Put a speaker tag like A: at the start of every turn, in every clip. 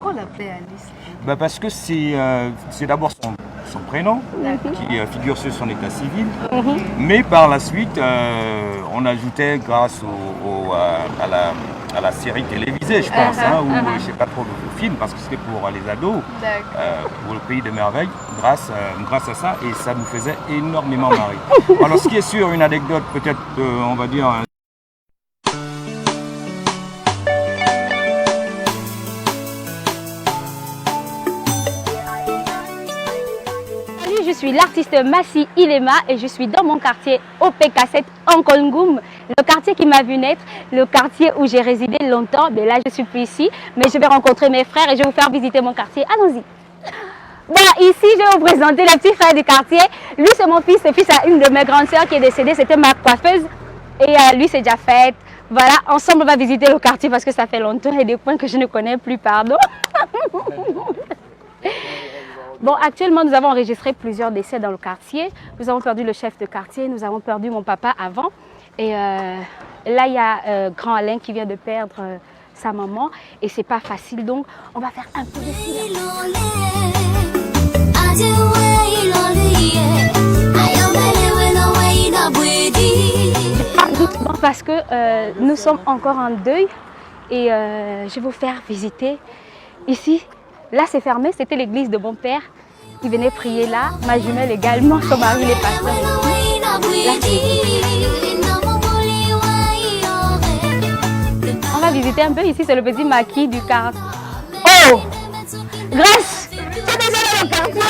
A: Pourquoi on l'appelait Alice?
B: Parce que c'est d'abord son prénom qui figure sur son état civil, mais par la suite, on ajoutait grâce à la série télévisée, je pense, ou je ne sais pas trop le film, parce que c'était pour les ados, pour le pays des merveilles, grâce à ça, et ça nous faisait énormément marrer. Alors ce qui est sûr, une anecdote peut-être, on va dire,
C: Je suis l'artiste Massi Ilema et je suis dans mon quartier OP-Cassette en Kolngum, le quartier qui m'a vu naître, le quartier où j'ai résidé longtemps. Mais là, je suis plus ici, mais je vais rencontrer mes frères et je vais vous faire visiter mon quartier. Allons-y. Voilà, ici, je vais vous présenter le petit frère du quartier. Lui, c'est mon fils. Ce fils a une de mes grandes sœurs qui est décédée. C'était ma coiffeuse. Et lui, c'est déjà fait. Voilà, ensemble, on va visiter le quartier parce que ça fait longtemps et des points que je ne connais plus, pardon. Bon, actuellement, nous avons enregistré plusieurs décès dans le quartier. Nous avons perdu le chef de quartier, nous avons perdu mon papa avant. Et là, il y a Grand Alain qui vient de perdre sa maman. Et c'est pas facile, donc on va faire un peu de silence. Je parle doucement parce que nous sommes encore en deuil. Et je vais vous faire visiter ici. Là, c'est fermé, c'était l'église de mon père qui venait prier là. Ma jumelle également, son mari, les pasteurs. On va visiter un peu ici, c'est le petit maquis du quartier. Oh! Grâce! C'est déjà le quartier!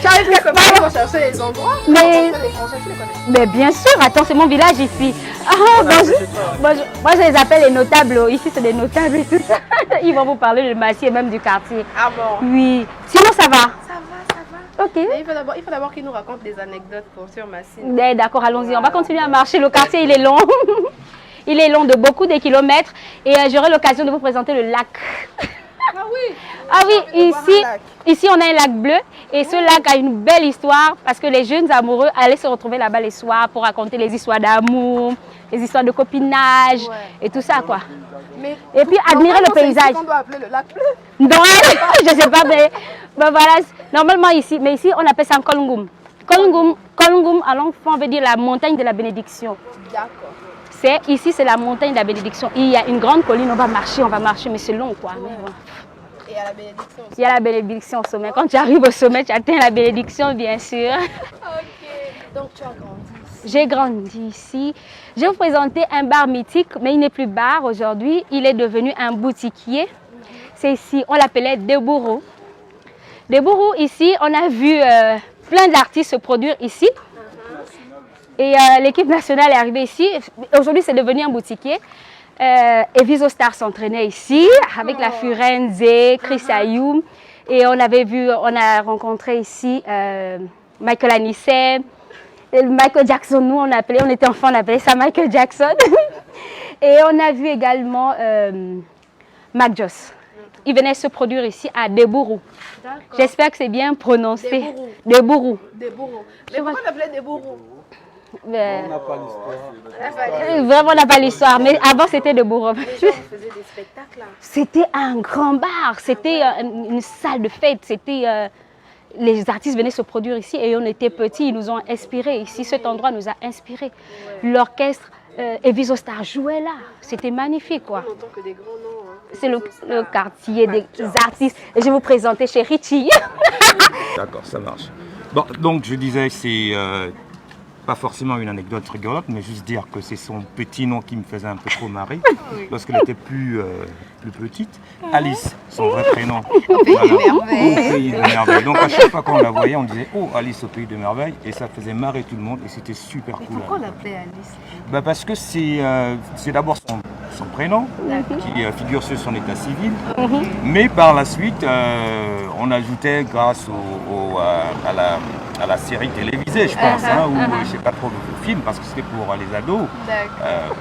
A: J'arrive quelque part pour chercher les endroits.
C: Mais bien sûr, attends, c'est mon village ici. Ah, bonjour. Moi, je les appelle les notables. Ici, c'est des notables et tout ça. Ils vont vous parler de Massi et même du quartier.
A: Ah bon?
C: Oui. Sinon, ça va?
A: Ça va.
C: Ok.
A: Mais il faut d'abord qu'ils nous racontent des anecdotes sur Massi.
C: D'accord, allons-y. On va continuer à marcher. Le quartier, il est long. Il est long de beaucoup de kilomètres. Et j'aurai l'occasion de vous présenter le lac.
A: Ah oui?
C: Ah oui, ici on a un lac bleu et ce lac a une belle histoire parce que les jeunes amoureux allaient se retrouver là-bas les soirs pour raconter les histoires d'amour, les histoires de copinage et tout ça quoi.
A: Mais
C: et puis admirer le paysage.
A: On doit appeler le lac bleu?
C: Non, je ne sais pas, mais voilà, normalement ici, mais ici on appelle ça Kolngum. Kolngum, en langue on veut dire la montagne de la bénédiction.
A: D'accord.
C: Ici c'est la montagne de la bénédiction. Il y a une grande colline, on va marcher, mais c'est long quoi. Mais bon.
A: Et il y a la bénédiction aussi.
C: Il y a la bénédiction au sommet. Quand tu arrives au sommet, tu atteins la bénédiction, bien sûr.
A: Ok. Donc tu as grandi ici?
C: J'ai grandi ici. Je vais vous présenter un bar mythique, mais il n'est plus bar aujourd'hui. Il est devenu un boutiquier. C'est ici, on l'appelait Debourou. Debourou, ici, on a vu plein d'artistes se produire ici. Et l'équipe nationale est arrivée ici. Aujourd'hui, c'est devenu un boutiquier. Eviso Star s'entraînait ici avec la Furenze, Chris Ayoum. Et on a rencontré ici Michael Anissé, Michael Jackson, nous on était enfants, on appelait ça Michael Jackson. Et on a vu également Mac Joss. Il venait se produire ici à Debourou. J'espère que c'est bien prononcé. Debourou.
A: Debourou. Mais pourquoi on l'appelait Debourou?
B: on n'a pas l'histoire.
C: Vraiment, on n'a pas l'histoire, mais avant c'était de Bourg.
A: Les gens faisaient des spectacles là.
C: C'était un grand bar, c'était une salle de fête, les artistes venaient se produire ici et on était petits, ils nous ont inspirés ici, cet endroit nous a inspirés. L'orchestre Eviso Star jouait là, c'était magnifique quoi.
A: On n'entend que des grands noms. Hein.
C: C'est le quartier des artistes et je vais vous présenter chez Richie.
B: D'accord, ça marche. Bon, donc je disais, c'est pas forcément une anecdote rigolote, mais juste dire que c'est son petit nom qui me faisait un peu trop marrer lorsqu'elle était plus petite. Alice, son vrai prénom.
A: Au pays des merveilles.
B: Au pays des merveilles. Donc à chaque fois qu'on la voyait, on disait oh Alice au pays des merveilles et ça faisait marrer tout le monde et c'était super cool.
A: Pourquoi on l'appelait Alice?
B: Parce que c'est d'abord son prénom qui figure sur son état civil, mais par la suite on ajoutait grâce à la série télévisée, je pense, ou je ne sais pas trop le film, parce que c'était pour les ados,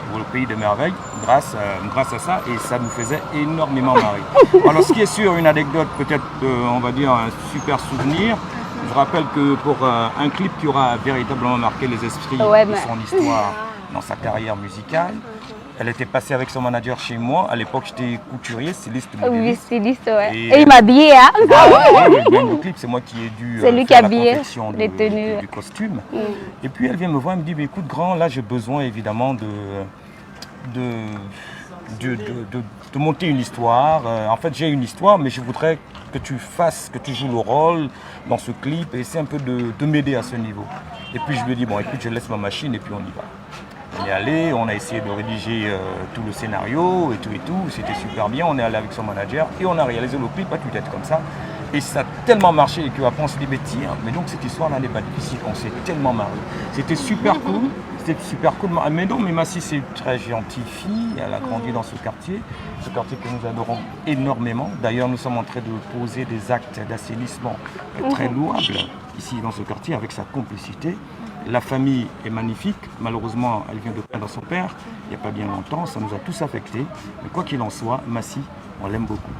B: pour le pays des merveilles, grâce à ça, et ça nous faisait énormément marrer. Alors ce qui est sûr, une anecdote, peut-être, on va dire, un super souvenir, je rappelle que pour un clip qui aura véritablement marqué les esprits de son histoire dans sa carrière musicale, Elle était passée avec son manager chez moi. À l'époque, j'étais couturier, styliste,
C: Oui,
B: modéliste.
C: styliste, ouais.
B: Et,
C: Et il m'a habillé, hein.
B: Même le clip, c'est moi qui ai dû
C: C'est lui qui
B: faire
C: a
B: la
C: habillé
B: confection
C: les tenues.
B: du costume. Et puis elle vient me voir, elle me dit, mais écoute grand, là j'ai besoin évidemment de monter une histoire. En fait, j'ai une histoire, mais je voudrais que tu joues le rôle dans ce clip et essaie un peu de m'aider à ce niveau. Et puis je lui ai dit, bon écoute, je laisse ma machine et puis on y va. On est allé, on a essayé de rédiger tout le scénario et tout, c'était super bien. On est allé avec son manager et on a réalisé le clip à tue-tête comme ça. Et ça a tellement marché et qu'après on s'est dit, mais tiens, mais donc cette histoire-là n'est pas difficile, on s'est tellement marré. C'était super cool, Mais non, mais Massi c'est une très gentille fille, elle a grandi dans ce quartier que nous adorons énormément. D'ailleurs, nous sommes en train de poser des actes d'assainissement très louables ici dans ce quartier avec sa complicité. La famille est magnifique, malheureusement elle vient de perdre son père il n'y a pas bien longtemps, ça nous a tous affectés. Mais quoi qu'il en soit, Massi, on l'aime beaucoup.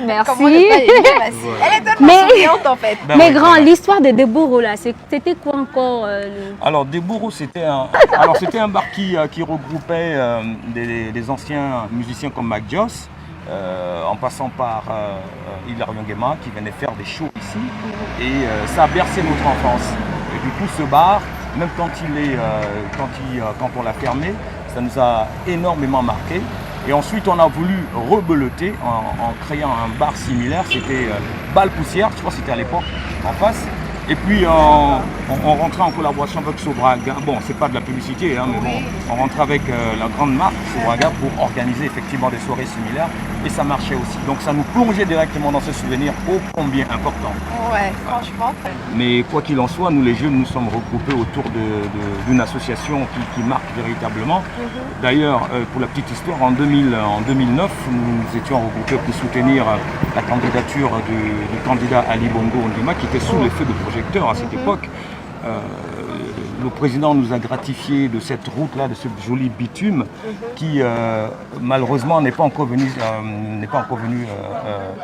C: Merci.
A: Comment ne pas aimer Massi? Elle est tellement souriante en fait.
C: Mais grand, l'histoire de Debourou là, c'était quoi encore
B: Alors Debourou, c'était un bar qui regroupait des anciens musiciens comme Mac Joss, en passant par Hilarion Guéma qui venait faire des shows ici. Et ça a bercé notre enfance. Et du coup, ce bar, même quand on l'a fermé, ça nous a énormément marqué. Et ensuite, on a voulu rebeloter en créant un bar similaire. C'était Balle Poussière, je crois que c'était à l'époque, en face. Et puis, on rentrait en collaboration avec Sobraga. Bon, c'est pas de la publicité, hein, mais bon, on rentrait avec la grande marque Sobraga pour organiser effectivement des soirées similaires. Et ça marchait aussi. Donc, ça nous plongeait directement dans ce souvenir ô combien important.
A: Ouais, franchement.
B: Mais quoi qu'il en soit, nous les jeunes, nous sommes regroupés autour d'une association qui marque véritablement. D'ailleurs, pour la petite histoire, en 2009, nous étions regroupés pour soutenir la candidature du candidat Ali Bongo Ondima qui était sous les feux de projecteurs à cette époque. Le président nous a gratifié de cette route-là, de ce joli bitume qui malheureusement n'est pas encore venu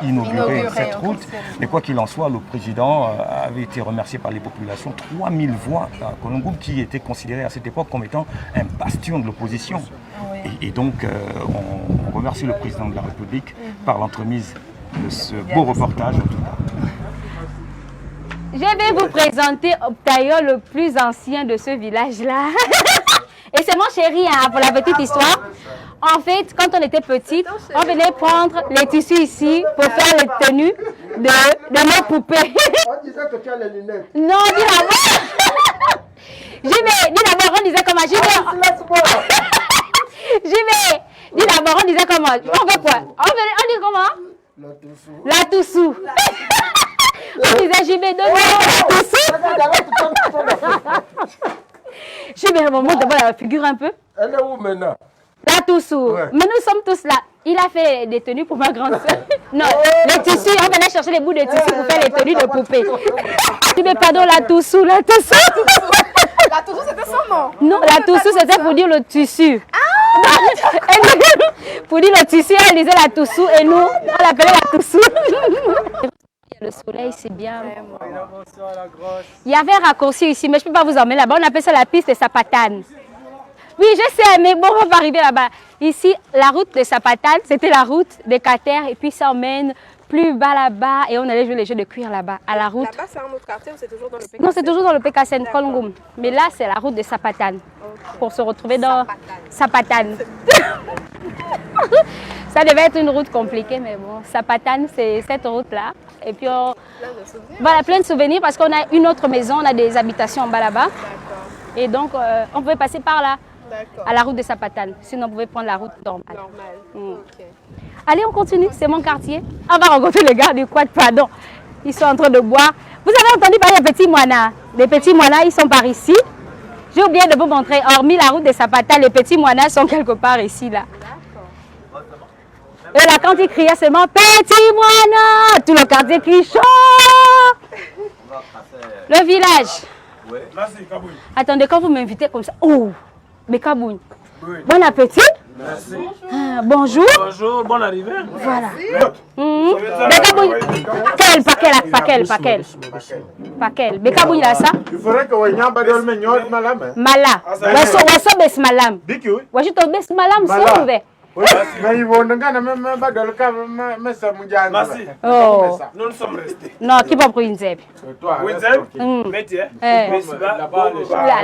B: inaugurer cette route. Mais quoi qu'il en soit, le président avait été remercié par les populations. 3000 voix à Colombo qui était considéré à cette époque comme étant un bastion de l'opposition. Et donc on remercie le président de la République par l'entremise de ce beau reportage en tout cas.
C: Je vais vous présenter d'ailleurs le plus ancien de ce village-là. Et c'est mon chéri, hein, pour la petite histoire. En fait, quand on était petite, on venait prendre les tissus ici pour faire les tenues de nos poupées.
D: On disait que tu as les lunettes.
C: Non, dis d'abord. Dis d'abord, on disait comment? Dis d'abord, on disait comment? On fait quoi? On dit comment? La Toussou. On disait JB, donne-moi la Toussou. JB, à un moment, d'abord la figure un peu.
D: Elle est où maintenant?
C: La Toussou.
D: Ouais.
C: Mais nous sommes tous là. Il a fait des tenues pour ma grande soeur. Non, les tissus, on venait chercher les bouts de tissus pour faire les tenues de poupées. JB, pardon, la Toussou, la Toussou.
A: La Toussou, c'était son nom.
C: Non, la Toussou, c'était pour dire le tissu. Pour dire le tissu, elle disait la Toussou et nous, on l'appelait la Toussou. Le soleil, c'est bien. Il y avait un raccourci ici, mais je ne peux pas vous emmener là-bas. On appelle ça la piste de Sapatane. Oui, je sais, mais bon, on va arriver là-bas. Ici, la route de Sapatane, c'était la route des Cater. Et puis ça emmène plus bas là-bas. Et on allait jouer les jeux de cuir là-bas, à la route.
A: Là-bas, c'est un autre quartier ou c'est toujours dans le PKC?
C: Non, c'est toujours dans le PKC Kolngum. Mais là, c'est la route de Sapatane. Pour se retrouver dans Sapatane. Ça devait être une route compliquée, mais bon, Sapatane, c'est cette route-là. Et puis, voilà, plein de souvenirs parce qu'on a une autre maison, on a des habitations en bas là-bas. Et donc, on pouvait passer par là, à la route de Sapatane. Sinon, on pouvait prendre la route normale.
A: Okay.
C: Allez, on continue, c'est mon quartier. On va rencontrer les gars du quad, pardon. Ils sont en train de boire. Vous avez entendu parler des petits moinas? Les petits moinas, ils sont par ici. J'ai oublié de vous montrer, hormis la route de Sapatane, les petits moinas sont quelque part ici, là. Et là, quand ils criaient seulement petit moinas, tout le quartier crie chaud. Le village.
D: Là, c'est Kaboui.
C: Attendez, quand vous m'invitez comme ça, oh, mais Kaboui. Bon appétit.
E: Merci.
C: Bonjour.
E: Bonjour, bonne arrivée.
C: Voilà. Bekabouille. Paquel. Bekabouille là ça.
D: Il faudrait que vous ayez malam.
C: Mala. Waso bes malam. Wajito bes malam sauve.
D: Mais ils vont même pas dans le cas, mais ça me dit.
E: Merci.
C: Oh.
E: Nous sommes restés.
C: Non, qui va prendre une zèbre?
D: Toi,
E: Oui, métier.
C: Là,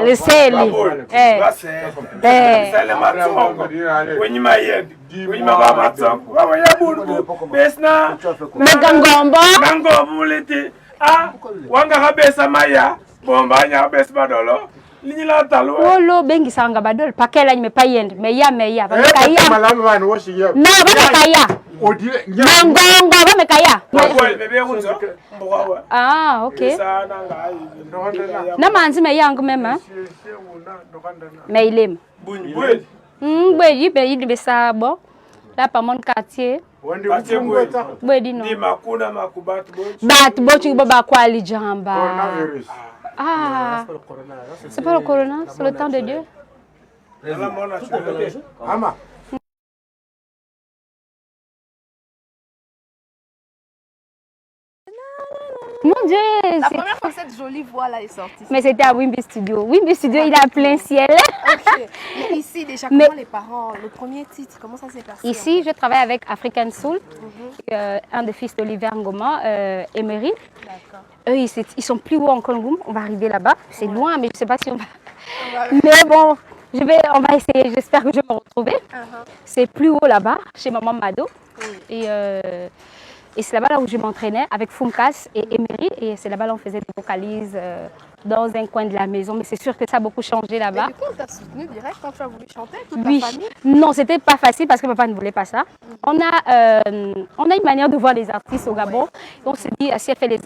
C: le sel. Wolo bengi sanga badol pakela ni mepayende meya bakaya na bakaya ngongo bamekaya ah ok na manzi meyangu mema meilem bweji beyi besabo là par mon quartier bweji no bat bochi baba kwali jamba. Ah, c'est pas le corona, c'est le temps de Dieu. Mon Dieu!
A: La première fois que cette jolie voix-là est sortie.
C: Mais c'était à Wimby Studio. Wimby Studio, il a plein ciel.
A: Okay. Mais ici, déjà, comment les parents, le premier titre, comment ça s'est passé?
C: Ici, je travaille avec African Soul, un des fils d'Oliver Ngoma, Emery.
A: D'accord.
C: Eux, ils sont plus hauts en Congo. On va arriver là-bas. C'est loin, mais je ne sais pas si on va... Mais bon, on va essayer. J'espère que je vais me retrouver. C'est plus haut là-bas, chez Maman Mado. Et c'est là-bas là où je m'entraînais avec Fumkas et Emery. Et c'est là-bas là où on faisait des vocalises dans un coin de la maison. Mais c'est sûr que ça a beaucoup changé là-bas.
A: Mais du coup, on t'a soutenu direct quand tu as voulu chanter, toute ta famille?
C: Non, c'était pas facile parce que papa ne voulait pas ça. On a une manière de voir les artistes au Gabon. On se dit, si elle fait la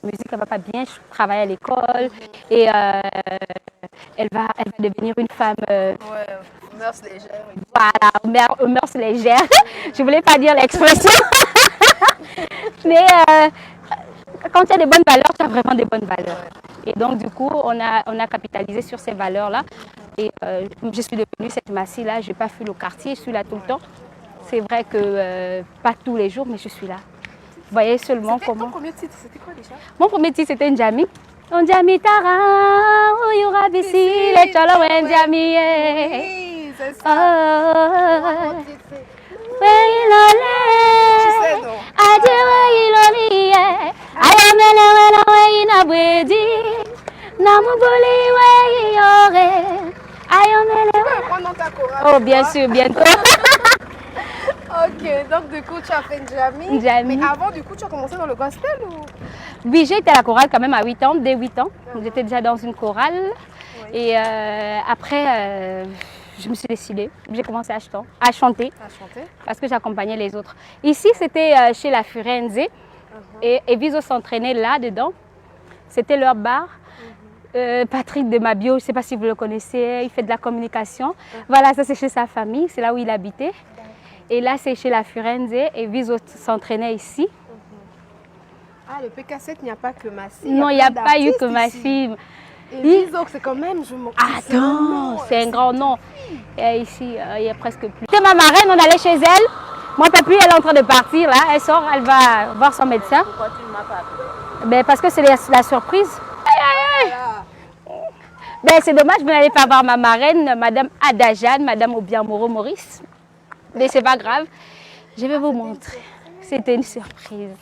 C: musique, elle va pas bien travailler à l'école. Et elle va devenir une femme...
A: mœurs légères.
C: Voilà, mœurs légères. Je voulais pas dire l'expression. Mais quand tu as des bonnes valeurs, tu as vraiment des bonnes valeurs. Et donc, du coup, on a capitalisé sur ces valeurs-là. Et je suis devenue cette Massie-là. Je n'ai pas fui le quartier, je suis là tout le temps. C'est vrai que pas tous les jours, mais je suis là. Vous voyez seulement comment...
A: Ton premier titre, c'était quoi déjà?
C: Mon premier titre, c'était Njami. Njami Tara, Oyura Bissi, les Cholo Njami.
A: Oui, c'est ça.
C: Tu sais non? Oh, bien sûr, bientôt.
A: Ok, donc du coup, tu as fait Njami. Mais avant, du coup, tu as commencé dans le gospel ou?
C: Oui, j'ai été à la chorale quand même à 8 ans, dès 8 ans. J'étais déjà dans une chorale. Et après, je me suis décidée. J'ai commencé à chanter. Parce que j'accompagnais les autres. Ici, c'était chez la Firenze. Et Viso s'entraînait là-dedans. C'était leur bar. Patrick de Mabio, je ne sais pas si vous le connaissez, il fait de la communication. Voilà, ça c'est chez sa famille, c'est là où il habitait. Et là, c'est chez la Firenze et Viso s'entraînait ici.
A: Ah, le PK7, il n'y a pas que Massi.
C: Non, il n'y a pas eu que Massi.
A: Et Viso, c'est quand même,
C: attends, c'est un grand nom. Et ici, il y a presque plus. C'était ma marraine, on allait chez elle. Moi, papy, elle est en train de partir là. Elle sort, elle va voir son médecin.
A: Pourquoi tu ne m'as pas appelé?
C: Parce que c'est la surprise. C'est dommage, vous n'allez pas voir ma marraine, Madame Adajane, Madame Obiamoro Maurice. Mais c'est pas grave. Je vais vous montrer. C'était une surprise.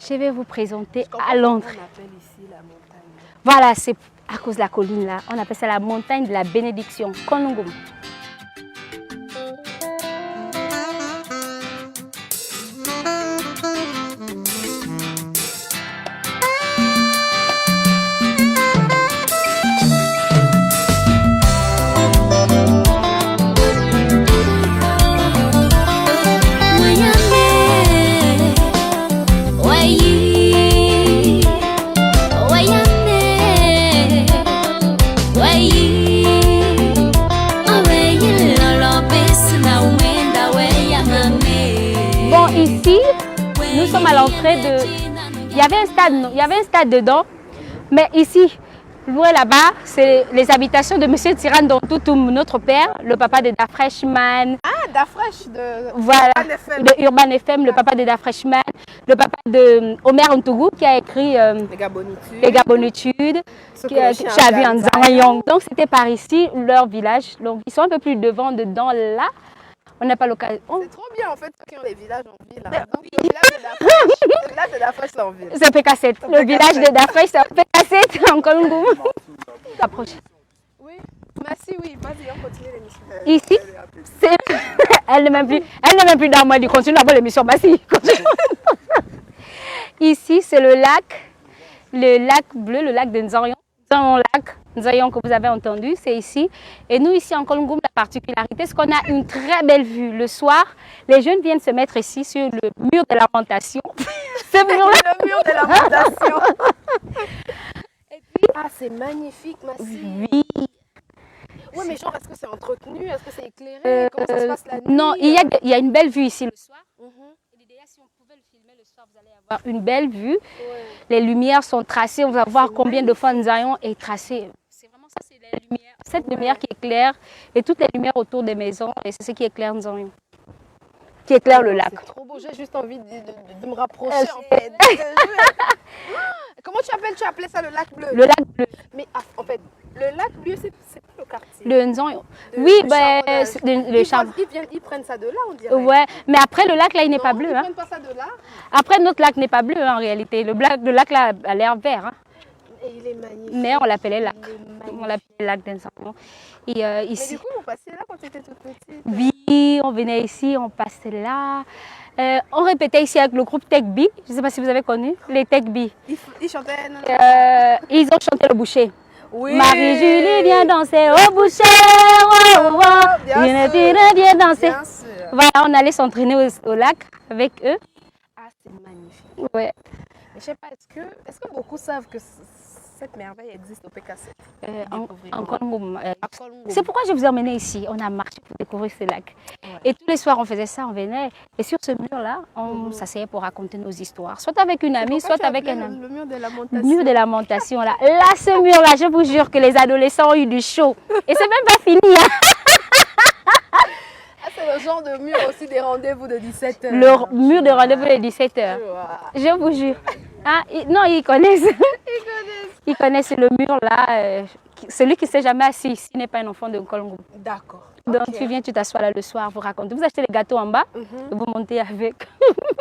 C: Je vais vous présenter à l'entrée.
A: On appelle ici la montagne.
C: Voilà, c'est à cause de la colline là. On appelle ça la montagne de la bénédiction. Konungum. À l'entrée il y avait un stade dedans, mais ici Loin là-bas, c'est les habitations de M. Tirandon Toutoum, notre père, le papa de Da Freshman.
A: Ah, Dafresh de
C: Voilà,
A: Urban FM.
C: de Urban FM, le papa de Da Freshman, le papa de Omer Ntougou qui a écrit
A: Les Gabonitudes.
C: Les Gabonitudes,
A: Ce
C: qui
A: que
C: a
A: le chien
C: Xavier
A: appelle
C: Nzayong. Donc c'était par ici, leur village. Donc ils sont un peu plus devant, dedans, là. On n'a pas l'occasion.
A: C'est trop bien en fait, ceux qui ont les villages en ville. Hein. Donc le village de Dafresh, le village de Dafresh, c'est en ville.
C: C'est PK7. Le village de Dafresh, c'est PK7 en Colombo. Approche.
A: Oui, merci, oui. Vas-y, on continue l'émission.
C: Ici, elle n'est même plus dans moi. Continue d'abord l'émission. Vas-y, continue. Ici, c'est le lac bleu, le lac de Nzorion. Nzorion que vous avez entendu, c'est ici. Et nous, ici en Colombo, la particularité, c'est qu'on a une très belle vue. Le soir, les jeunes viennent se mettre ici sur le mur de lamentation. Ce mur-là.
A: Le mur de lamentation. Ah, c'est magnifique, Massy.
C: Oui.
A: Oui, mais genre, est-ce que c'est entretenu? Est-ce que c'est éclairé? Comment ça se passe la nuit?
C: Non, il y a une belle vue ici le soir.
A: Mhm.
C: L'idéal, si on pouvait le filmer le soir, vous allez avoir une belle vue. Les lumières sont tracées. On va voir combien de fois Nzayon est tracé. C'est vraiment ça, c'est la lumière. Cette lumière qui éclaire et toutes les lumières autour des maisons. Et c'est ce qui éclaire Nzayon. Qui éclaire le lac.
A: C'est trop beau, j'ai juste envie de me rapprocher en fait. Comment tu appelais ça le lac bleu?
C: Le lac bleu.
A: Mais en fait, le lac bleu, c'est pas le quartier.
C: Le Nzayon. Oui, ben, c'est le charbon.
A: Ils prennent ça de là, on dirait.
C: Ouais, mais après le lac là, il n'est pas bleu.
A: Ils
C: Hein.
A: prennent pas ça de là.
C: Après, notre lac n'est pas bleu hein, en réalité. Le lac là a l'air vert. Hein.
A: Et il est magnifique.
C: Mais on l'appelait lac.
A: Il est magnifique.
C: On l'appelait lac d'Nzayon. Et
A: Mais
C: ici.
A: du coup, vous passiez là quand tu étais toute petite?
C: Oui, on venait ici, on passait là. On répétait ici avec le groupe Tech B. Je ne sais pas si vous avez connu les Tech B.
A: Ils chantaient. Non,
C: Ils ont chanté le boucher.
A: oui.
C: Marie-Julie vient danser au boucher. Oh, oh, oh.
A: Bien sûr.
C: Viens danser.
A: Bien sûr.
C: Voilà, on allait s'entraîner au lac avec eux.
A: Ah, c'est magnifique.
C: Ouais.
A: Mais je sais pas, est-ce que beaucoup savent que cette merveille existe au PKC?
C: En Colombo.
A: À Colombo.
C: C'est pourquoi je vous ai emmené ici. On a marché pour découvrir ce lac.
A: Ouais.
C: Et tous les soirs, on faisait ça, on venait. Et sur ce mur-là, on s'asseyait pour raconter nos histoires. Soit avec une amie,
A: Pourquoi
C: soit
A: tu
C: avec
A: appelais
C: un ami.
A: Le mur de la
C: Le
A: montation.
C: mur de lamentation, là. Là, ce mur-là, je vous jure que les adolescents ont eu du chaud. Et c'est même pas fini. Hein.
A: Ah, c'est le genre de mur aussi des rendez-vous de 17h.
C: Le mur de rendez-vous est 17h. Je vous jure. Ah, non, ils connaissent. Ils connaissent le mur là. Celui qui ne s'est jamais assis ici n'est pas un enfant de Colombo.
A: D'accord.
C: Donc
A: Ok.
C: tu viens, tu t'assois là le soir, vous racontez. Vous achetez les gâteaux en bas, et vous montez avec.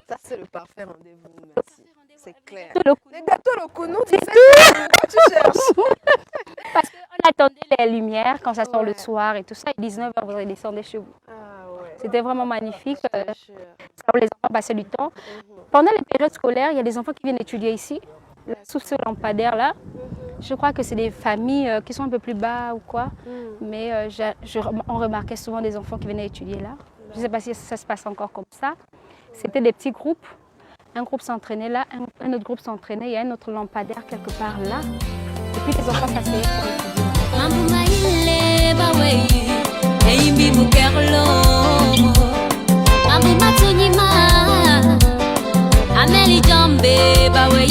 A: Ça, c'est le parfait rendez-vous. Merci. C'est clair.
C: Le-
A: Les gâteaux, le counou, tu sais, quoi tu cherches?
C: Parce qu'on attendait les lumières quand ça sort le
A: Ouais.
C: soir et tout ça. Et 19h, vous redescendez chez vous.
A: Ah ouais.
C: C'était vraiment magnifique.
A: Je te jure.
C: Ça où les enfants passaient du temps. Pendant les périodes scolaires, il y a des enfants qui viennent étudier ici, sous ce lampadaire là. Je crois que c'est des familles qui sont un peu plus bas ou quoi. Mais on remarquait souvent des enfants qui venaient étudier là. Je ne sais pas si ça se passe encore comme ça. C'était des petits groupes. Un groupe s'entraînait là, un autre groupe s'entraînait. Il y a un autre lampadaire quelque part là. Et puis les enfants s'asseyaient pour étudier.
F: Mambuma ile bawe eimbi mukerlo Mambuma tunyima Ameli jambe bawe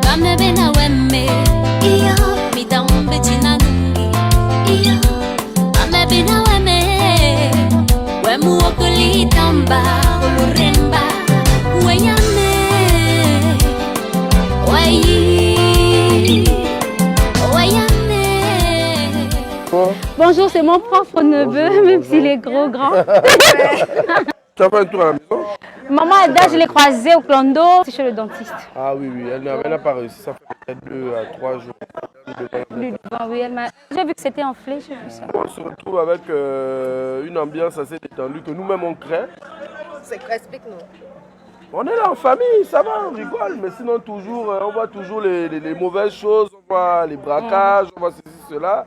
F: Kamebe na wemme Iyo midambe chinanungi Iyo Amebe na wemme Wemu okuli tamba Uluremba Weyame Weyi
C: Bonjour, c'est mon propre neveu, même s'il est gros, grand.
D: Tu as fait un tour à la maison?
C: Maman Ada, je l'ai croisée au plan d'eau, c'est chez le dentiste.
D: Ah oui, oui, elle n'a pas réussi. Ça fait peut-être 2 à 3 jours.
C: Lui devant, oui, j'ai vu que c'était enflé, j'ai vu ça.
D: On se retrouve avec une ambiance assez détendue que nous-mêmes on crée.
A: Explique-nous.
D: On est là en famille, ça va, on rigole, mais sinon toujours, on voit toujours les mauvaises choses, on voit les braquages, on voit ceci, cela.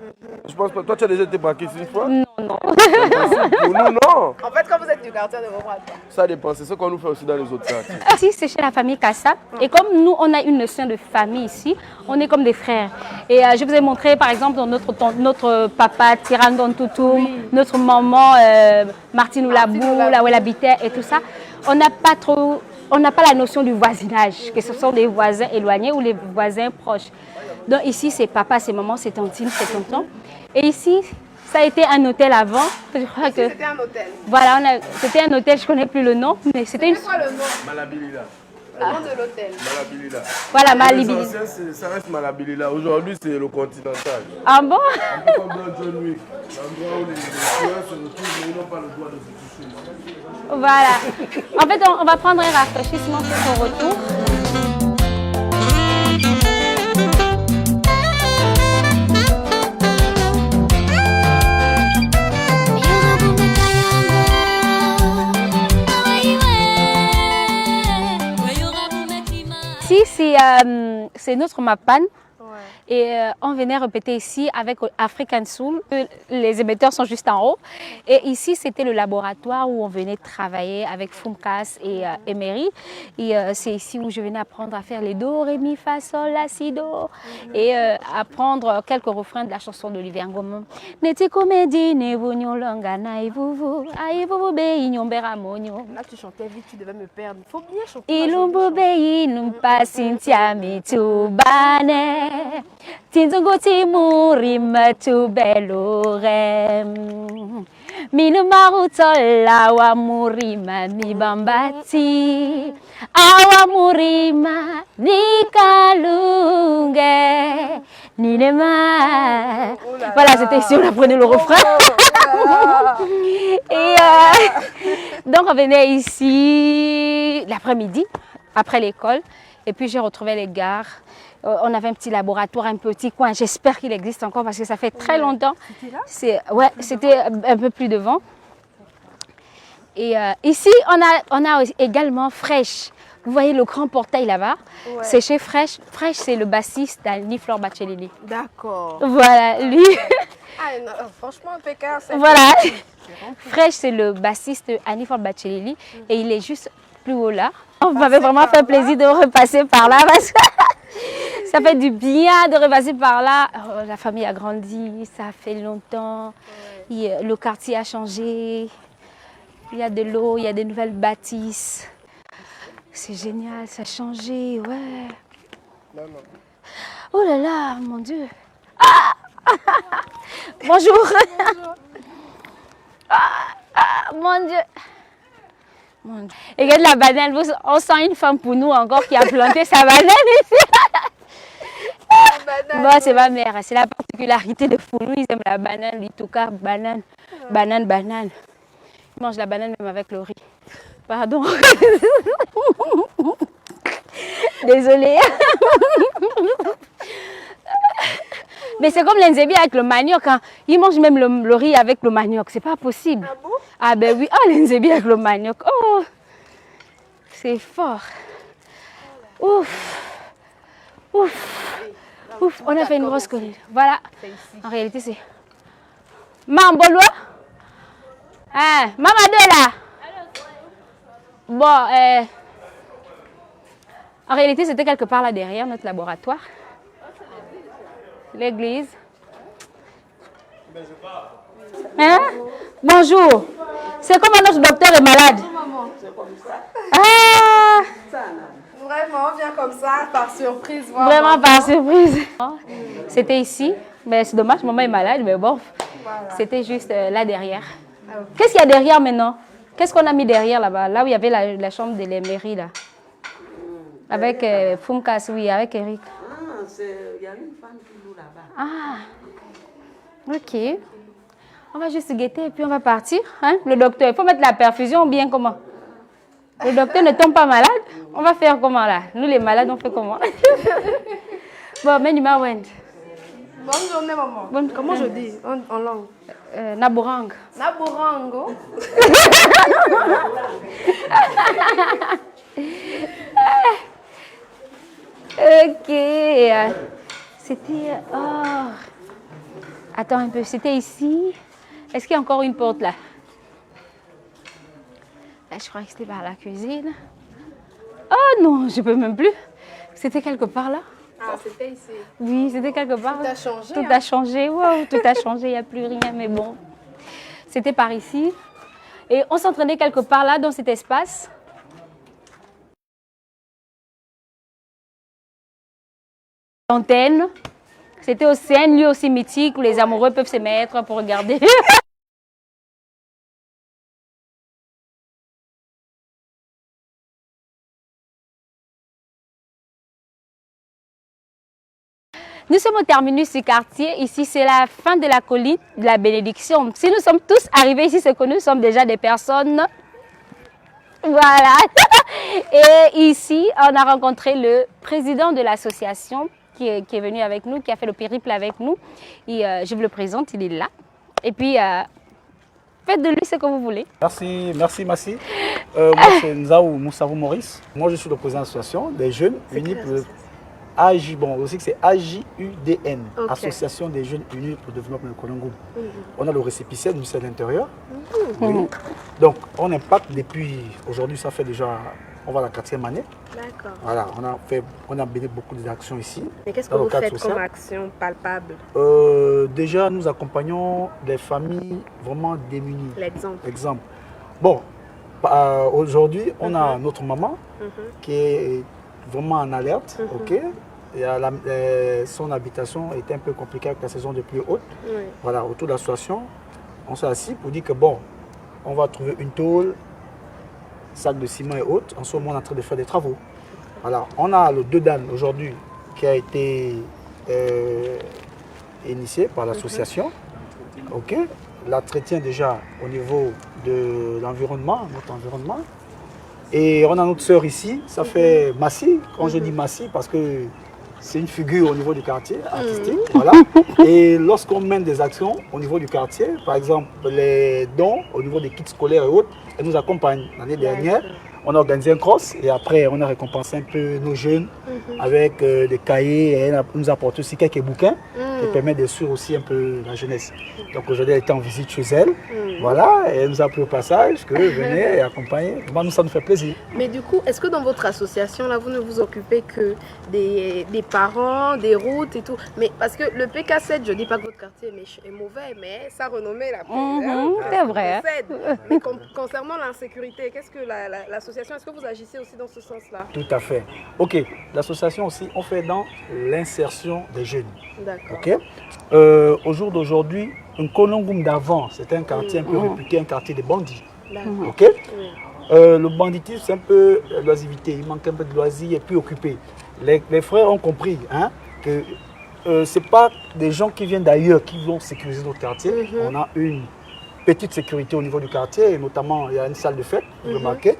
D: Je pense que toi tu as déjà été braqué ici une fois?
C: Non, non.
D: Pour nous, non.
A: En fait, quand vous êtes du quartier de vos bras,
D: Ça dépend, c'est ce qu'on nous fait aussi dans les autres quartiers.
C: Ici, c'est chez la famille Kassa. Et comme nous, on a une notion de famille ici, on est comme des frères. Et je vous ai montré, par exemple, notre papa Tirandon Toutoum, notre maman Martine Oulabou, là où elle habitait et tout ça. On n'a pas la notion du voisinage, que ce sont des voisins éloignés ou les voisins proches. Donc ici, c'est papa, c'est maman, c'est tantine, c'est tonton. Et ici, ça a été un hôtel avant. Je crois que...
A: C'était un hôtel.
C: Voilà, c'était un hôtel, je ne connais plus le nom, mais c'était une...
A: C'est quoi le nom?
D: Malabilila.
A: Le nom de l'hôtel.
D: Malabilila.
C: Voilà, Malibu.
D: Ça reste Malabilila. Aujourd'hui, c'est le Continental.
C: Ah bon?
D: Un peu comme dans John Wick. L'endroit où les tueurs se retrouvent, mais ils n'ont pas le droit de se toucher.
C: Voilà. En fait, on va prendre un rafraîchissement sur son retour. Ici, c'est notre Mapan. Et on venait répéter ici avec African Soul. Les émetteurs sont juste en haut. Et ici, c'était le laboratoire où on venait travailler avec Fumkas et Emery. Et c'est ici où je venais apprendre à faire les do, ré, mi, fa, sol, la, si, do. Et apprendre quelques refrains de la chanson d'Olivier Ngoma. Neti comédie, ne vous longa na ivuvu, aivuvu be inyombera monyo.
A: Là, tu chantais vite, tu devais me perdre. Il faut bien chanter.
C: Ilumbu be inumpa sintia mitubane. Tinzunguti murima tu belorem. Minumarutola wa murima mi bambati. Awa murima ni kalunge. Ninema. Voilà, c'était ici, on apprenait le refrain. Et donc on venait ici l'après-midi, après l'école. Et puis j'ai retrouvé les gars. On avait un petit laboratoire, un petit coin. J'espère qu'il existe encore parce que ça fait très longtemps. C'était là? Ouais, c'était un peu plus devant. Et ici, on a également Fresh. Vous voyez le grand portail là-bas? Ouais. C'est chez Fresh. Fresh, c'est le bassiste d'Annie-Fleur Bachelili.
A: D'accord.
C: Voilà, lui.
A: Ah, non, franchement, impeccable.
C: Voilà. Fresh, c'est le bassiste d'Annie-Fleur Bachelili. Et il est juste plus haut là. On m'avait vraiment fait plaisir de repasser par là parce que ça fait du bien de repasser par là. Oh, la famille a grandi, ça fait longtemps. Le quartier a changé. Il y a de l'eau, il y a des nouvelles bâtisses. C'est génial, ça a changé, ouais. Oh là là, mon Dieu. Ah Bonjour. Bonjour. Mon Dieu. Et regarde la banane, on sent une femme pour nous encore qui a planté sa banane ici. Bon, c'est ma mère, c'est la particularité de Foulou, ils aiment la banane, l'itouka, banane, banane, banane. Ils mangent la banane même avec le riz. Pardon. Désolée. Mais c'est comme l'enzébi avec le manioc. Hein. Ils mangent même le riz avec le manioc. C'est pas possible. Ah bon? Ah ben oui. Oh, l'enzébi avec le manioc. Oh, c'est fort. Ouf. Ouf. Ouf. On a fait une grosse connerie. Voilà. En réalité, c'est... Mambolo. Ah, Mamadou là. Bon, en réalité, c'était quelque part là derrière notre laboratoire. L'église. Hein? Bonjour. C'est comme notre docteur est malade. Ah!
A: Vraiment, on vient comme ça, par surprise.
C: Vraiment par surprise. C'était ici. Mais c'est dommage, maman est malade, mais bon. Voilà. C'était juste là derrière. Ah, okay. Qu'est-ce qu'il y a derrière maintenant? Qu'est-ce qu'on a mis derrière là-bas? Là où il y avait la chambre de l'Emery là. Avec Fumkas, oui, avec Eric.
G: Il y a une femme qui loue là-bas.
C: Ah, ok. On va juste guetter et puis on va partir. Hein? Le docteur, il faut mettre la perfusion ou bien comment? Le docteur ne tombe pas malade? On va faire comment là? Nous les malades, on fait comment? Bon, Menima Wend.
A: Bonne journée, maman. Comment je dis en langue?
C: Naburang.
A: Naburango.
C: Ok. C'était... Oh. Attends un peu, c'était ici. Est-ce qu'il y a encore une porte là? Là, je crois que c'était par la cuisine. Oh non, je ne peux même plus. C'était quelque part là.
A: Ah, c'était ici.
C: Oui, c'était quelque part.
A: Tout a changé.
C: Tout a changé, wow, tout a changé, il n'y a plus rien, mais bon. C'était par ici. Et on s'entraînait quelque part là, dans cet espace. L'antenne, C'était aussi un lieu aussi mythique où les amoureux peuvent se mettre pour regarder. Nous sommes au terminus du quartier. Ici, c'est la fin de la colline de la bénédiction. Si nous sommes tous arrivés ici, c'est que nous sommes déjà des personnes. Voilà. Et ici, on a rencontré le président de l'association qui est venu avec nous, qui a fait le périple avec nous. Et je vous le présente, il est là. Et puis, faites de lui ce que vous voulez.
H: Merci Massi. Moi, c'est Nzaou Moussavou Maurice. Moi, je suis le président de l'association des jeunes unis pour le AJ, bon, aussi que c'est AJUDN, Association des jeunes unis pour le développement de Kolongoum. On a le récépissé du ministère de l'Intérieur. Oui. Donc, on impacte depuis aujourd'hui, ça fait déjà, on va à la 4e année.
A: D'accord.
H: Voilà, on a mené beaucoup d'actions ici.
A: Mais qu'est-ce que vous faites comme action palpable?
H: Déjà, nous accompagnons des familles vraiment démunies.
A: L'exemple.
H: Bon, aujourd'hui, on a notre maman qui est vraiment en alerte, ok. Et son habitation était un peu compliquée avec la saison de pluie haute. Voilà, autour de l'association, on s'est assis pour dire que bon, on va trouver une tôle, sac de ciment et autres. En ce moment, on est en train de faire des travaux. Voilà, on a le Dedan aujourd'hui qui a été initié par l'association, ok. L'entretien déjà au niveau de l'environnement, notre environnement. Et on a notre sœur ici, ça fait Massi, quand je dis Massi, parce que c'est une figure au niveau du quartier artistique. Voilà. Et lorsqu'on mène des actions au niveau du quartier, par exemple les dons au niveau des kits scolaires et autres, elle nous accompagne. L'année dernière, on a organisé un cross et après on a récompensé un peu nos jeunes avec des cahiers et elle nous a apporté aussi quelques bouquins qui permettent de suivre aussi un peu la jeunesse. Donc aujourd'hui elle était en visite chez elle, voilà, et elle nous a pris au passage que venez et accompagner. Moi, nous, ça nous fait plaisir.
A: Mais du coup, est-ce que dans votre association là, vous ne vous occupez que des parents, des routes et tout? Mais parce que le PK7, je dis pas que votre quartier est mauvais, mais ça renommé la
C: c'est vrai.
A: Mais concernant l'insécurité, qu'est-ce que l'association, est-ce que vous agissez aussi dans ce sens-là?
H: Tout à fait. Ok, l'association aussi, on fait dans l'insertion des jeunes.
A: D'accord.
H: Ok. Au jour d'aujourd'hui, un Kolongoum d'avant, c'était un quartier un peu réputé, un quartier de bandits. Ok. Le banditisme, c'est un peu l'oisivité, il manque un peu de loisirs et plus occupé. Les frères ont compris que ce n'est pas des gens qui viennent d'ailleurs qui vont sécuriser notre quartier. On a une petite sécurité au niveau du quartier, et notamment il y a une salle de fête, vous remarquez.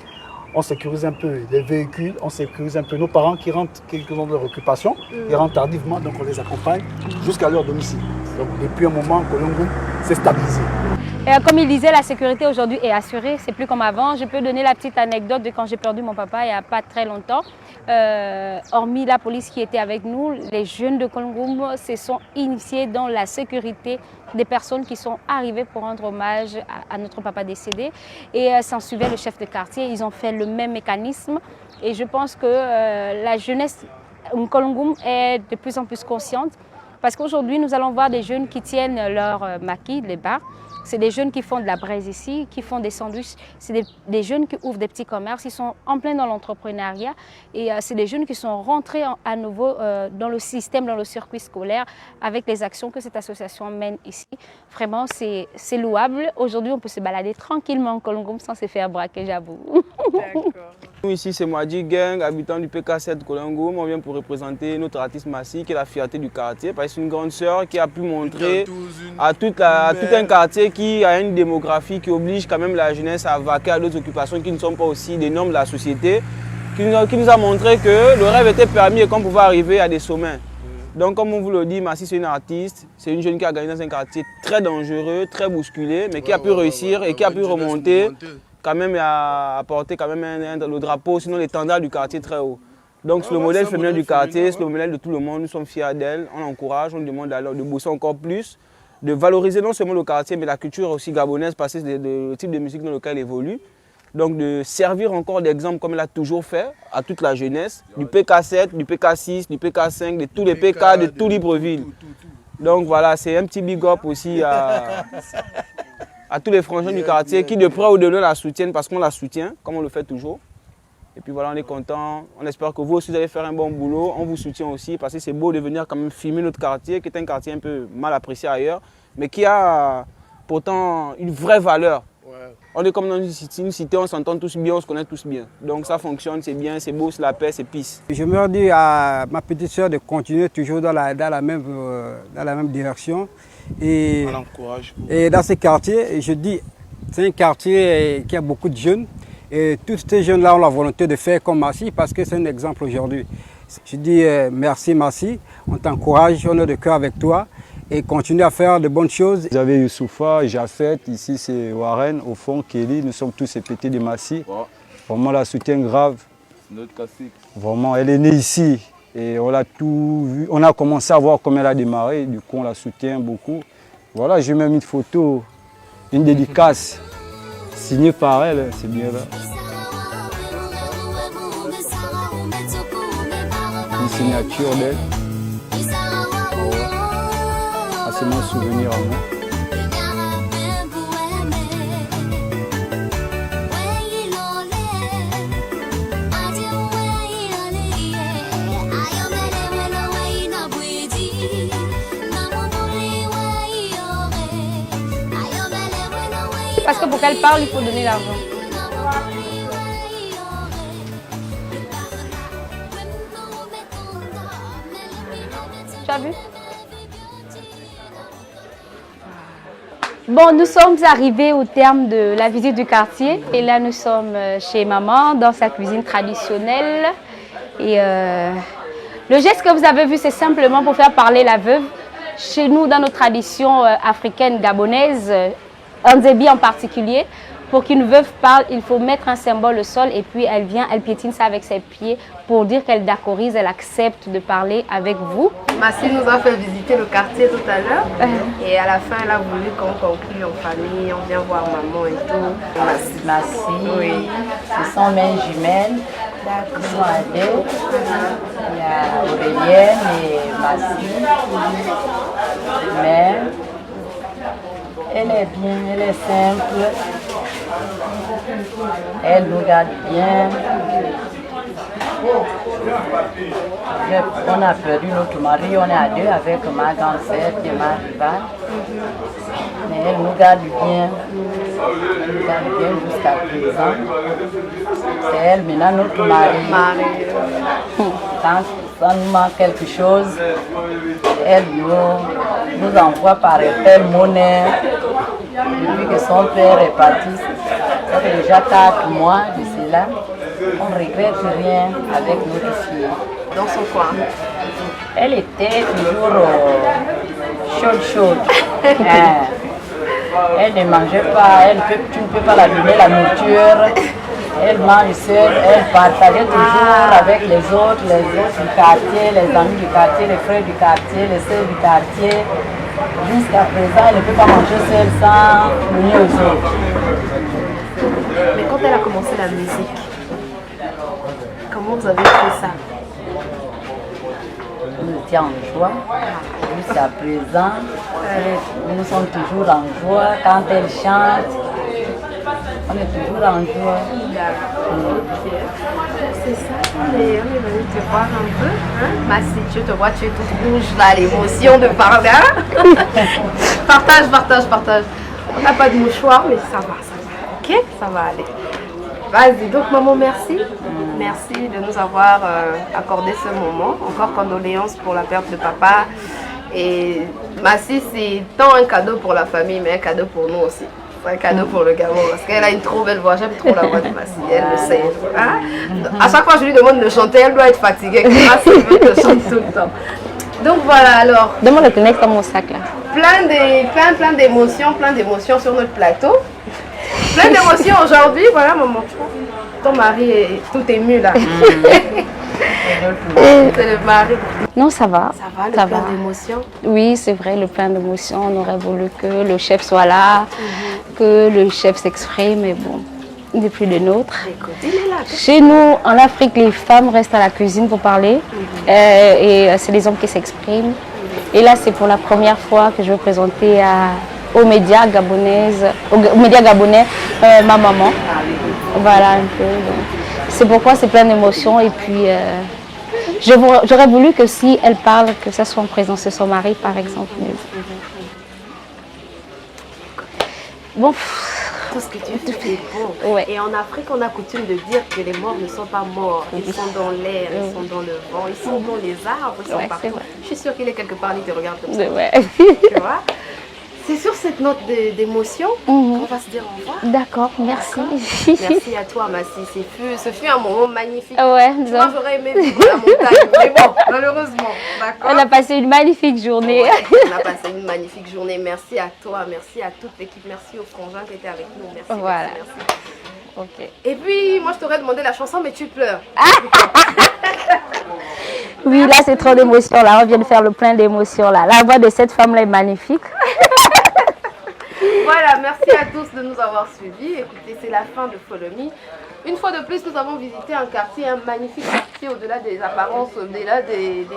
H: On sécurise un peu les véhicules, on sécurise un peu nos parents qui rentrent, qui ont leur occupation, ils rentrent tardivement, donc on les accompagne jusqu'à leur domicile. Donc depuis un moment, Kolongoum s'est stabilisé.
C: Et comme il disait, la sécurité aujourd'hui est assurée, c'est plus comme avant. Je peux donner la petite anecdote de quand j'ai perdu mon papa il n'y a pas très longtemps. Hormis la police qui était avec nous, les jeunes de Kolongoum se sont initiés dans la sécurité des personnes qui sont arrivées pour rendre hommage à notre papa décédé. Et s'en suivait le chef de quartier, ils ont fait le même mécanisme. Et je pense que la jeunesse de Kolongoum est de plus en plus consciente. Parce qu'aujourd'hui, nous allons voir des jeunes qui tiennent leur maquis, les bars. C'est des jeunes qui font de la braise ici, qui font des sandwichs. C'est des jeunes qui ouvrent des petits commerces. Ils sont en plein dans l'entrepreneuriat. Et c'est des jeunes qui sont rentrés à nouveau dans le système, dans le circuit scolaire, avec les actions que cette association mène ici. Vraiment, c'est louable. Aujourd'hui, on peut se balader tranquillement en Kolongoum sans se faire braquer, j'avoue.
A: D'accord.
I: Nous ici, c'est Moadi Gang, habitant du PK7 Kolongoum. On vient pour représenter notre artiste Massi, qui est la fierté du quartier. Parce que c'est une grande sœur qui a pu montrer à tout un quartier qui a une démographie qui oblige quand même la jeunesse à vaquer à d'autres occupations qui ne sont pas aussi des normes de la société, qui nous a montré que le rêve était permis et qu'on pouvait arriver à des sommets. Donc comme on vous le dit, Massi c'est une artiste, c'est une jeune qui a gagné dans un quartier très dangereux, très bousculé, mais qui a pu réussir et qui a pu remonter quand même et à apporter quand même le drapeau, sinon l'étendard du quartier très haut. Donc c'est le modèle féminin du quartier, c'est le modèle de tout le monde, nous sommes fiers d'elle, on l'encourage, on lui demande alors de bosser encore plus, de valoriser non seulement le quartier, mais la culture aussi gabonaise, parce que c'est le type de musique dans lequel elle évolue. Donc de servir encore d'exemple comme elle a toujours fait à toute la jeunesse, du PK7, du PK6, du PK5, de tous les PK, de tout Libreville. Donc voilà, c'est un petit big up aussi à tous les frangins du quartier qui de près ou de loin la soutiennent parce qu'on la soutient, comme on le fait toujours. Et puis voilà, on est content. On espère que vous aussi, vous allez faire un bon boulot. On vous soutient aussi parce que c'est beau de venir quand même filmer notre quartier, qui est un quartier un peu mal apprécié ailleurs, mais qui a pourtant une vraie valeur. Ouais. On est comme dans une cité, on s'entend tous bien, on se connaît tous bien. Donc ça fonctionne, c'est bien, c'est beau, c'est la paix, c'est peace.
J: Je me dis à ma petite soeur de continuer toujours dans la même direction. Et dans ce quartier, je dis, c'est un quartier qui a beaucoup de jeunes. Et tous ces jeunes-là ont la volonté de faire comme Massi parce que c'est un exemple aujourd'hui. Je dis merci Massi, on t'encourage, on est de cœur avec toi et continue à faire de bonnes choses.
K: Vous avez Youssoufa, Jafet, ici c'est Warren, au fond Kelly, nous sommes tous pétés de Massi. Wow. Vraiment la soutien grave. Notre classique. Vraiment, elle est née ici et on a tout vu. On a commencé à voir comment elle a démarré, du coup on la soutient beaucoup. Voilà, j'ai même une photo, une dédicace. Signé par elle, c'est bien là. Une signature d'elle. Ah, c'est mon souvenir à moi.
C: Parce que pour qu'elle parle, il faut donner l'argent. Tu as vu? Bon, nous sommes arrivés au terme de la visite du quartier. Et là, nous sommes chez maman, dans sa cuisine traditionnelle. Et le geste que vous avez vu, c'est simplement pour faire parler la veuve. Chez nous, dans nos traditions africaines gabonaises, Nzebi en particulier, pour qu'une veuve parle, il faut mettre un symbole au sol et puis elle vient, elle piétine ça avec ses pieds pour dire qu'elle d'accorise, elle accepte de parler avec vous.
A: Massi nous a fait visiter le quartier tout à l'heure et à la fin elle a voulu qu'on conclue en famille, on vient voir maman et tout.
L: Massi, oui. Ce sont mes jumelles, ils sont à deux, il y a Aurélienne et Massi, mais elle est bien, elle est simple, elle nous garde bien. On a perdu notre mari, on est à deux avec ma grande sœur et ma rivale. Mais elle nous garde bien, elle nous garde bien jusqu'à présent. C'est elle maintenant notre mari. Quand ça nous manque quelque chose, elle nous envoie par appel monnaie. Depuis que son père est parti, ça fait déjà 4 mois de cela. On ne regrette rien avec notre fille.
A: Dans son coin.
L: Elle était toujours chaude. Elle ne mangeait pas, tu ne peux pas la donner la nourriture. Elle mange seule, elle partageait toujours avec les autres du quartier, les amis du quartier, les frères du quartier, les sœurs du quartier. Jusqu'à présent, elle ne peut pas manger seule sans venir aux autres.
A: Mais quand elle a commencé la musique, comment vous avez fait ça?
L: Nous étions en joie. Jusqu'à présent, nous sommes toujours en joie. Quand elle chante, on est toujours en joie.
A: C'est ça, on est venu te voir un peu. Hein? Massi, je te vois, tu es toute rouge là, l'émotion de parler. Hein? Partage. On n'a pas de mouchoir, mais ça va. Ok, ça va aller. Vas-y, donc maman, merci. Merci de nous avoir accordé ce moment. Encore condoléances pour la perte de papa. Et Massi, c'est tant un cadeau pour la famille, mais un cadeau pour nous aussi. C'est un cadeau pour le Gabon parce qu'elle a une trop belle voix. J'aime trop la voix de Massi, elle le sait. Hein? À chaque fois que je lui demande de chanter, elle doit être fatiguée. Massi veut que je chante tout le temps. Donc voilà, alors.
C: Demande le connect dans mon sac là.
A: Plein d'émotions sur notre plateau. Plein d'émotions aujourd'hui. Voilà, maman. Ton mari est tout ému là. C'est le mari.
C: Non, ça va.
A: Ça va, plein d'émotions.
C: Oui, c'est vrai, le plein d'émotions. On aurait voulu que le chef soit là, que le chef s'exprime, mais bon, il n'est plus des nôtres. Chez nous, en Afrique, les femmes restent à la cuisine pour parler et c'est les hommes qui s'expriment. Et là, c'est pour la première fois que je vais présenter aux médias gabonais ma maman. Voilà un peu. c'est pourquoi c'est plein d'émotions. Et puis, j'aurais voulu que si elle parle, que ça soit en présence de son mari, par exemple. Bon.
A: Tout ce que tu fais est bon.
C: Ouais.
A: Et en Afrique, on a coutume de dire que les morts ne sont pas morts. Ils sont dans l'air, ils sont dans le vent, ils sont dans les arbres, ils sont partout. Je suis sûre qu'il est quelque part, il te regarde comme ça. Tu vois? C'est sur cette note d'émotion qu'on va se dire au revoir.
C: D'accord, merci.
A: Merci à toi, Massi. Ce fut un moment magnifique.
C: Ouais,
A: moi, j'aurais aimé vivre la montagne, mais bon, malheureusement.
C: On a passé une magnifique journée.
A: Ouais, on a passé une magnifique journée. Merci à toi, merci à toute l'équipe, merci aux frangins qui étaient avec nous. Merci,
C: voilà.
A: merci.
C: Ok.
A: Et puis, moi, je t'aurais demandé la chanson, mais tu pleures.
C: Oui, là, c'est trop d'émotions. Là, on vient de faire le plein d'émotions. Là, la voix de cette femme-là est magnifique.
A: Voilà, merci à tous de nous avoir suivis. Écoutez, c'est la fin de Follow Me. Une fois de plus, nous avons visité un quartier, un magnifique quartier, au-delà des apparences, au-delà des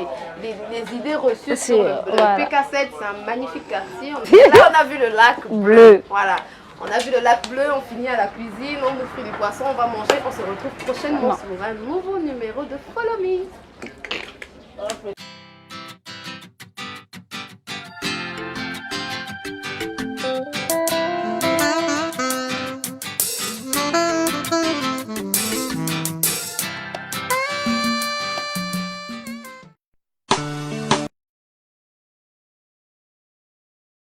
A: idées reçues sur le PK7. C'est un magnifique quartier. Là, on a vu le lac bleu. Voilà. On a vu le lac bleu, on finit à la cuisine, on nous fait du poisson, on va manger. On se retrouve prochainement sur un nouveau numéro de Follow Me.